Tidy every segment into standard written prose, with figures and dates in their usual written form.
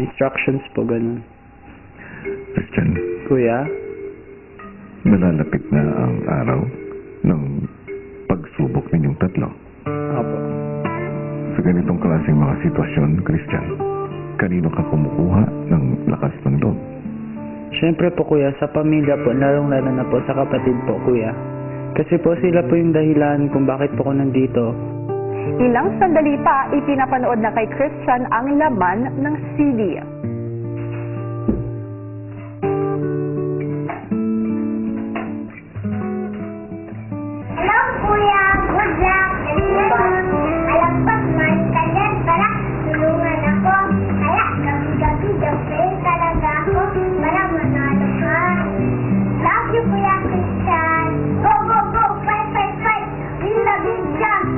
Instructions po, ganun. Christian, Kuya? malalapit na ang araw ng pagsubok ninyong tatlo. Opo. Sa ganitong klaseng mga sitwasyon, Christian, kanino ka kumukuha ng lakas ng loob? Siyempre po, kuya, sa pamilya po, lalong-lalo na po sa kapatid po, kuya. Kasi po sila po yung dahilan kung bakit po ako nandito. Ilang sandali pa, ipinapanood na kay Christian ang laman ng CD. Hello, Kuya. Good luck. Alagpas man ka dyan para tulungan ako. Kaya gabi-gabi gawin talaga ako para manalo ka. Love you, Kuya Christian. Go, go, go. Fight, fight, fight. Win the big jump.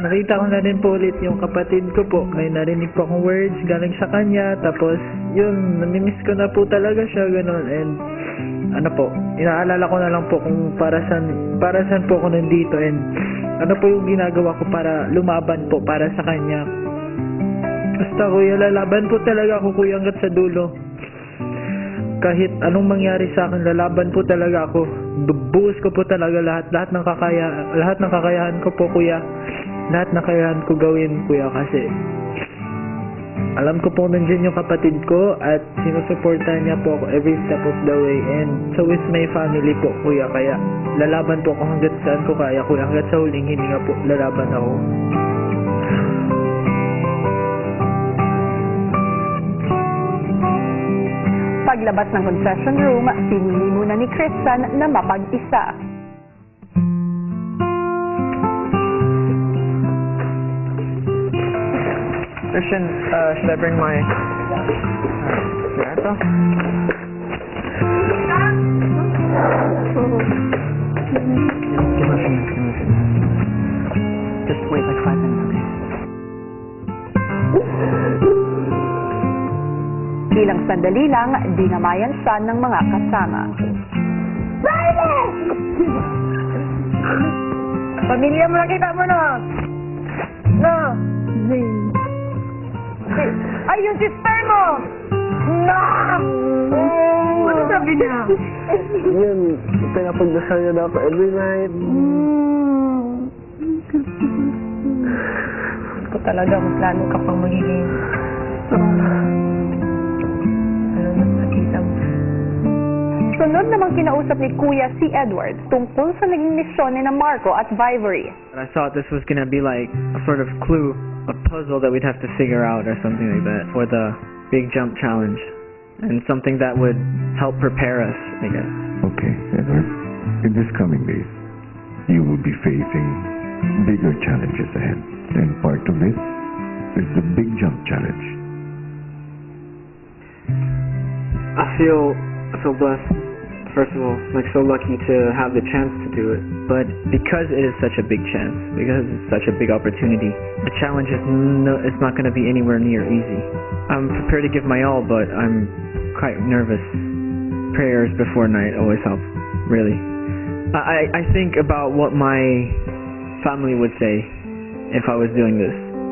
Nakita ko na rin po ulit yung kapatid ko po. May narinig po akong words galing sa kanya. Tapos, yun, namimiss ko na po talaga siya, ganun. And, ano po, inaalala ko na lang po kung para saan po ako nandito. And, ano po yung ginagawa ko para lumaban po para sa kanya. Basta kuya, lalaban po talaga ako, kuya, hanggat sa dulo. Kahit anong mangyari sa akin, lalaban po talaga ako. Bubuhos ko po talaga lahat ng kakayahan ko po, kuya. Lahat na kailangan ko gawin, kuya, kasi alam ko po nandiyan yung kapatid ko at sinusuportahan niya po ako every step of the way, and so is my family po, kuya. Kaya lalaban po ako hanggat saan ko kaya, kuya. Hanggat sa huling hininga po, lalaban ako. Paglabas ng concession room, pinili muna ni Christian na mapag-isa. Christian, should I bring my cigarette? Just wait like 5 minutes. Ilang sandali lang, dinamayan siya ng mga kasama. Pamilya mo, nakita mo na. No. Ay, yung sister mo! No! Ano sabi niya? Yun, pinapagdasal niya na ako every night. Ito talaga, mas lalo ka pang magiging... Ano na nakita mo? Sunod namang kinausap ni Kuya si Edward tungkol sa naging misyon ni na Marco at Vivory. I thought this was gonna be like a sort of clue, a puzzle that we'd have to figure out or something like that for the big jump challenge, and something that would help prepare us, I guess. Okay, Edward. In this coming days, you will be facing bigger challenges ahead. And part of it is the big jump challenge. I feel blessed. First of all, like so lucky to have the chance to do it. But because it is such a big chance, because it's such a big opportunity, the challenge is it's not going to be anywhere near easy. I'm prepared to give my all, but I'm quite nervous. Prayers before night always help, really. I think about what my family would say if I was doing this.